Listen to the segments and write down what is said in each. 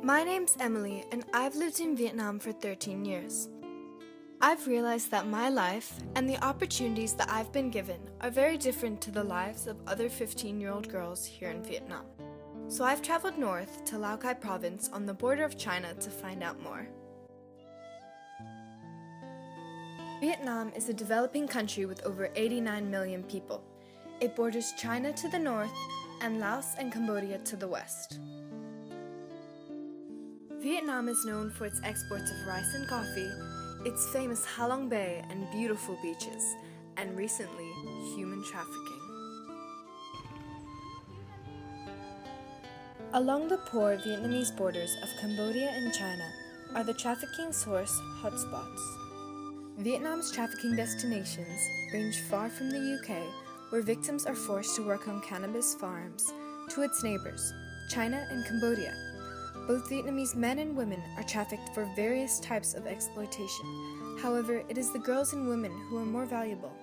My name's Emily, and I've lived in Vietnam for 13 years. I've realized that my life and the opportunities that I've been given are very different to the lives of other 15-year-old girls here in Vietnam. So I've traveled north to Lao Cai province on the border of China to find out more. Vietnam is a developing country with over 89 million people. It borders China to the north and Laos and Cambodia to the west. Vietnam is known for its exports of rice and coffee, its famous Ha Long Bay and beautiful beaches, and recently, human trafficking. Along the poor Vietnamese borders of Cambodia and China are the trafficking source hotspots. Vietnam's trafficking destinations range far from the UK, where victims are forced to work on cannabis farms, to its neighbors, China and Cambodia. Both Vietnamese men and women are trafficked for various types of exploitation. However, it is the girls and women who are more valuable.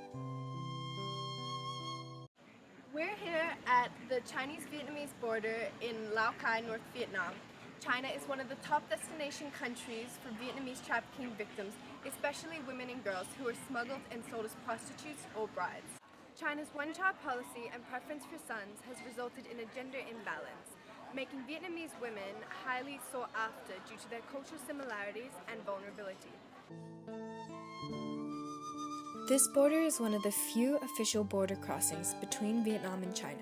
We're here at the Chinese-Vietnamese border in Lao Cai, North Vietnam. China is one of the top destination countries for Vietnamese trafficking victims, especially women and girls who are smuggled and sold as prostitutes or brides. China's one-child policy and preference for sons has resulted in a gender imbalance, making Vietnamese women highly sought after due to their cultural similarities and vulnerability. This border is one of the few official border crossings between Vietnam and China.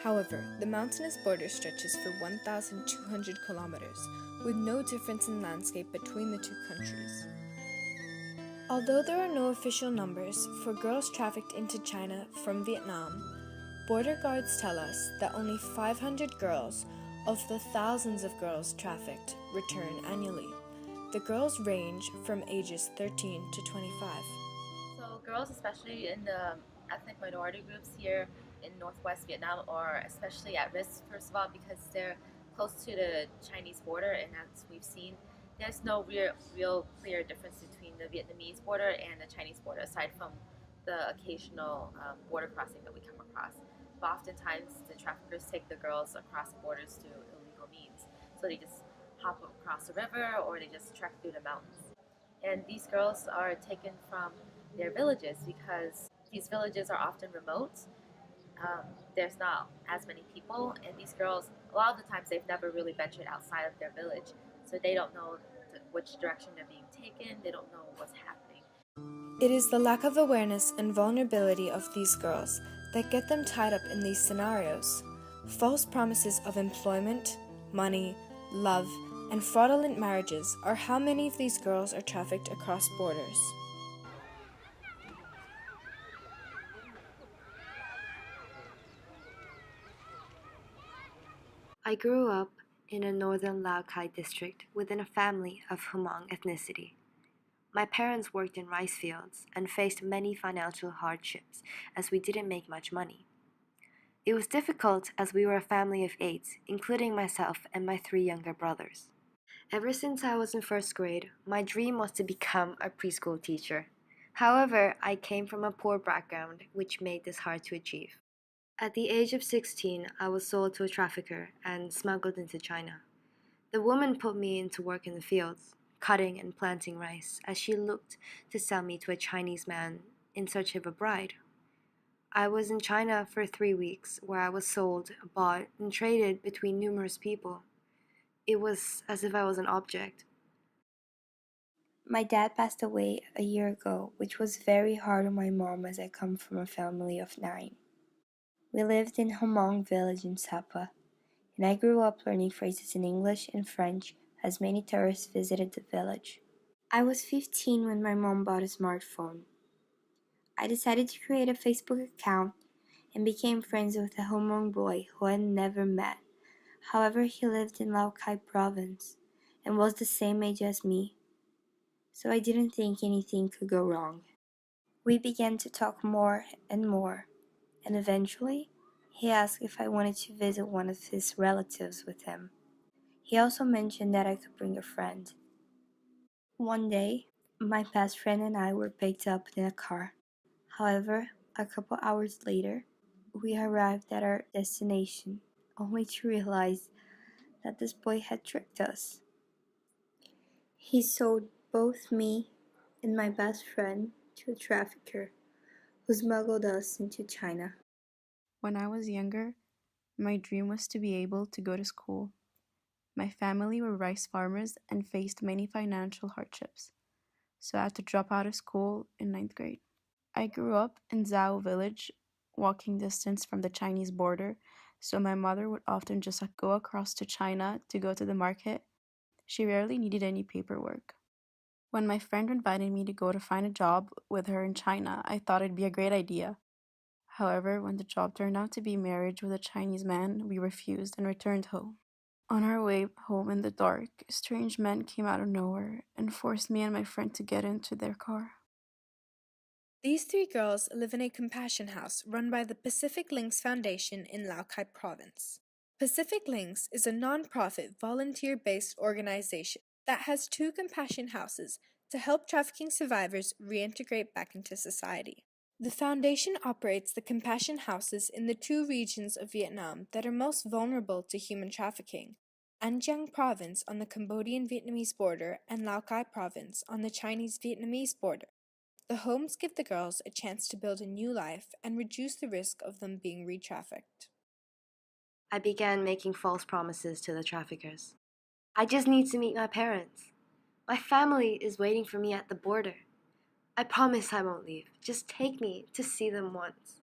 However, the mountainous border stretches for 1,200 kilometers, with no difference in landscape between the two countries. Although there are no official numbers for girls trafficked into China from Vietnam, border guards tell us that only 500 girls of the thousands of girls trafficked return annually. The girls range from ages 13 to 25. So girls, especially in the ethnic minority groups here in northwest Vietnam, are especially at risk, first of all, because they're close to the Chinese border, and as we've seen, there's no real clear difference between the Vietnamese border and the Chinese border, aside from the occasional border crossing that we come across. But oftentimes, the traffickers take the girls across borders through illegal means. So they just hop across a river, or they just trek through the mountains. And these girls are taken from their villages because these villages are often remote. There's not as many people, and these girls, a lot of the times, they've never really ventured outside of their village, so they don't know which direction they're being taken. They don't know what's happening. It is the lack of awareness and vulnerability of these girls that get them tied up in these scenarios. False promises of employment, money, love, and fraudulent marriages are how many of these girls are trafficked across borders. I grew up in a northern Lao Cai district within a family of Hmong ethnicity. My parents worked in rice fields and faced many financial hardships as we didn't make much money. It was difficult as we were a family of 8, including myself and my 3 younger brothers. Ever since I was in first grade, my dream was to become a preschool teacher. However, I came from a poor background, which made this hard to achieve. At the age of 16, I was sold to a trafficker and smuggled into China. The woman put me into work in the fields, cutting and planting rice, as she looked to sell me to a Chinese man in search of a bride. I was in China for 3 weeks, where I was sold, bought, and traded between numerous people. It was as if I was an object. My dad passed away a year ago, which was very hard on my mom as I come from a family of 9. We lived in Hmong village in Sapa, and I grew up learning phrases in English and French as many tourists visited the village. I was 15 when my mom bought a smartphone. I decided to create a Facebook account and became friends with a Hmong boy who I had never met. However, he lived in Lao Cai province and was the same age as me, so I didn't think anything could go wrong. We began to talk more and more, and eventually, he asked if I wanted to visit one of his relatives with him. He also mentioned that I could bring a friend. One day, my best friend and I were picked up in a car. However, a couple hours later, we arrived at our destination, only to realize that this boy had tricked us. He sold both me and my best friend to a trafficker who smuggled us into China. When I was younger, my dream was to be able to go to school. My family were rice farmers and faced many financial hardships, so I had to drop out of school in ninth grade. I grew up in Zhao village, walking distance from the Chinese border, so my mother would often just go across to China to go to the market. She rarely needed any paperwork. When my friend invited me to go to find a job with her in China, I thought it'd be a great idea. However, when the job turned out to be marriage with a Chinese man, we refused and returned home. On our way home in the dark, strange men came out of nowhere and forced me and my friend to get into their car. These three girls live in a compassion house run by the Pacific Links Foundation in Laogai Province. Pacific Links is a non-profit, volunteer-based organization that has two compassion houses to help trafficking survivors reintegrate back into society. The foundation operates the compassion houses in the two regions of Vietnam that are most vulnerable to human trafficking: An Giang Province on the Cambodian-Vietnamese border and Laogai Province on the Chinese-Vietnamese border. The homes give the girls a chance to build a new life and reduce the risk of them being re-trafficked. I began making false promises to the traffickers. I just need to meet my parents. My family is waiting for me at the border. I promise I won't leave. Just take me to see them once.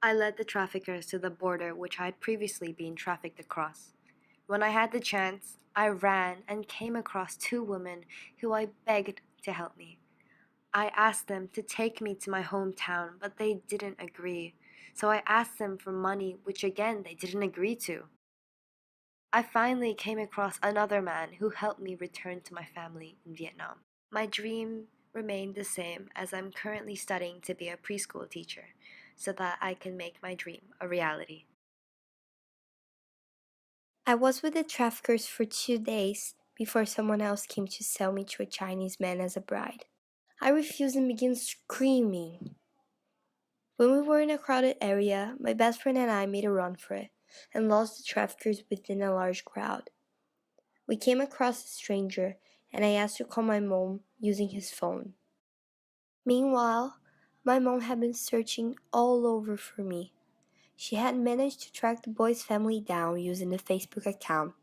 I led the traffickers to the border which I had previously been trafficked across. When I had the chance, I ran and came across two women who I begged to help me. I asked them to take me to my hometown, but they didn't agree. So I asked them for money, which again they didn't agree to. I finally came across another man who helped me return to my family in Vietnam. My dream remained the same as I'm currently studying to be a preschool teacher so that I can make my dream a reality. I was with the traffickers for 2 days before someone else came to sell me to a Chinese man as a bride. I refused and began screaming. When we were in a crowded area, my best friend and I made a run for it and lost the traffickers within a large crowd. We came across a stranger and I asked to call my mom using his phone. Meanwhile, my mom had been searching all over for me. She had managed to track the boy's family down using the Facebook account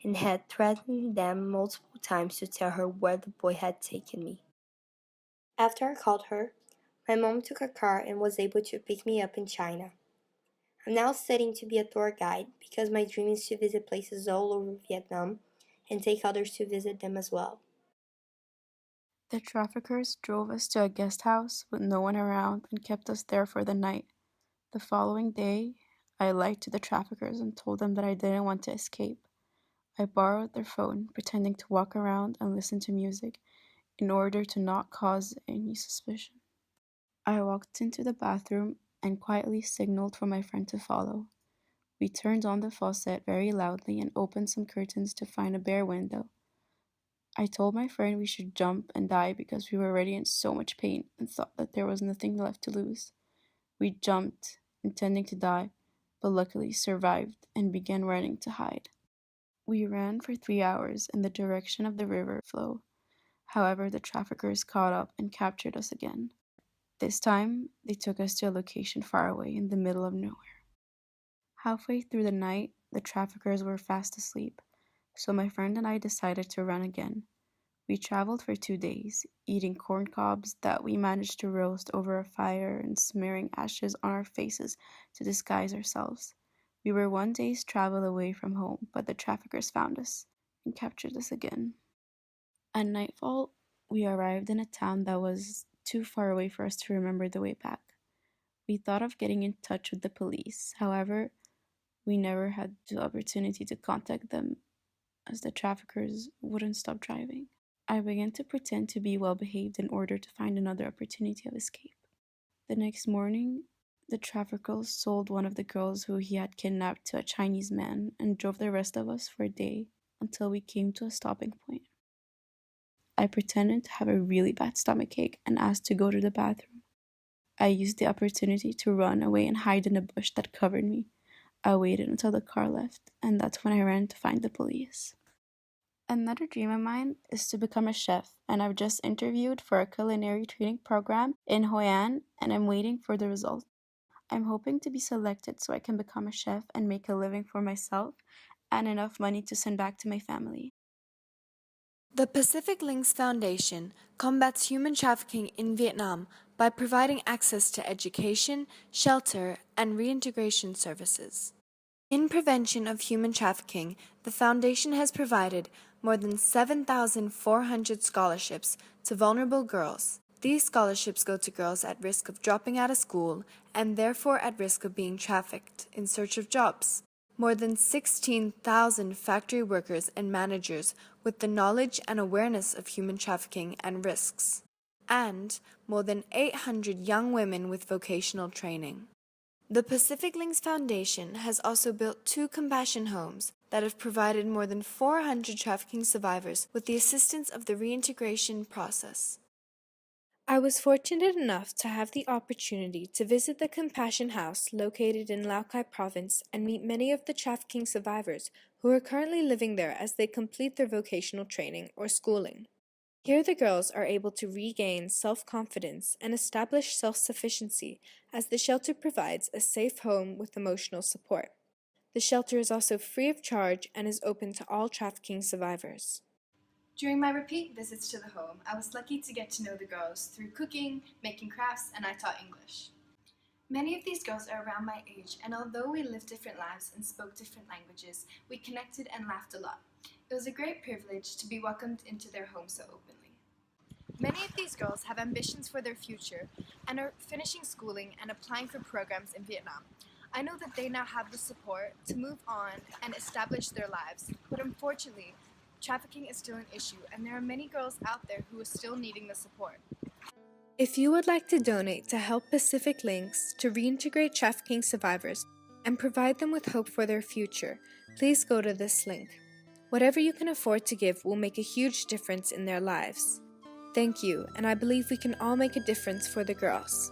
and had threatened them multiple times to tell her where the boy had taken me. After I called her, my mom took a car and was able to pick me up in China. I'm now studying to be a tour guide because my dream is to visit places all over Vietnam and take others to visit them as well. The traffickers drove us to a guest house with no one around and kept us there for the night. The following day, I lied to the traffickers and told them that I didn't want to escape. I borrowed their phone, pretending to walk around and listen to music in order to not cause any suspicion. I walked into the bathroom and quietly signaled for my friend to follow. We turned on the faucet very loudly and opened some curtains to find a bare window. I told my friend we should jump and die because we were already in so much pain and thought that there was nothing left to lose. We jumped, intending to die, but luckily survived and began running to hide. We ran for 3 hours in the direction of the river flow. However, the traffickers caught up and captured us again. This time, they took us to a location far away in the middle of nowhere. Halfway through the night, the traffickers were fast asleep, so my friend and I decided to run again. We traveled for 2 days, eating corn cobs that we managed to roast over a fire and smearing ashes on our faces to disguise ourselves. We were one day's travel away from home, but the traffickers found us and captured us again. At nightfall, we arrived in a town that was too far away for us to remember the way back. We thought of getting in touch with the police. However, we never had the opportunity to contact them as the traffickers wouldn't stop driving. I began to pretend to be well behaved in order to find another opportunity of escape. The next morning, the traffickers sold one of the girls who he had kidnapped to a Chinese man and drove the rest of us for a day until we came to a stopping point. I pretended to have a really bad stomachache and asked to go to the bathroom. I used the opportunity to run away and hide in a bush that covered me. I waited until the car left, and that's when I ran to find the police. Another dream of mine is to become a chef, and I've just interviewed for a culinary training program in Hoi An, and I'm waiting for the result. I'm hoping to be selected so I can become a chef and make a living for myself and enough money to send back to my family. The Pacific Links Foundation combats human trafficking in Vietnam by providing access to education, shelter, and reintegration services. In prevention of human trafficking, the Foundation has provided more than 7,400 scholarships to vulnerable girls. These scholarships go to girls at risk of dropping out of school and therefore at risk of being trafficked in search of jobs. More than 16,000 factory workers and managers with the knowledge and awareness of human trafficking and risks, and more than 800 young women with vocational training. The Pacific Links Foundation has also built 2 compassion homes that have provided more than 400 trafficking survivors with the assistance of the reintegration process. I was fortunate enough to have the opportunity to visit the Compassion House located in Lao Cai Province and meet many of the trafficking survivors who are currently living there as they complete their vocational training or schooling. Here the girls are able to regain self-confidence and establish self-sufficiency as the shelter provides a safe home with emotional support. The shelter is also free of charge and is open to all trafficking survivors. During my repeat visits to the home, I was lucky to get to know the girls through cooking, making crafts, and I taught English. Many of these girls are around my age, and although we lived different lives and spoke different languages, we connected and laughed a lot. It was a great privilege to be welcomed into their home so openly. Many of these girls have ambitions for their future and are finishing schooling and applying for programs in Vietnam. I know that they now have the support to move on and establish their lives, but unfortunately, trafficking is still an issue, and there are many girls out there who are still needing the support. If you would like to donate to help Pacific Links to reintegrate trafficking survivors and provide them with hope for their future, please go to this link. Whatever you can afford to give will make a huge difference in their lives. Thank you, and I believe we can all make a difference for the girls.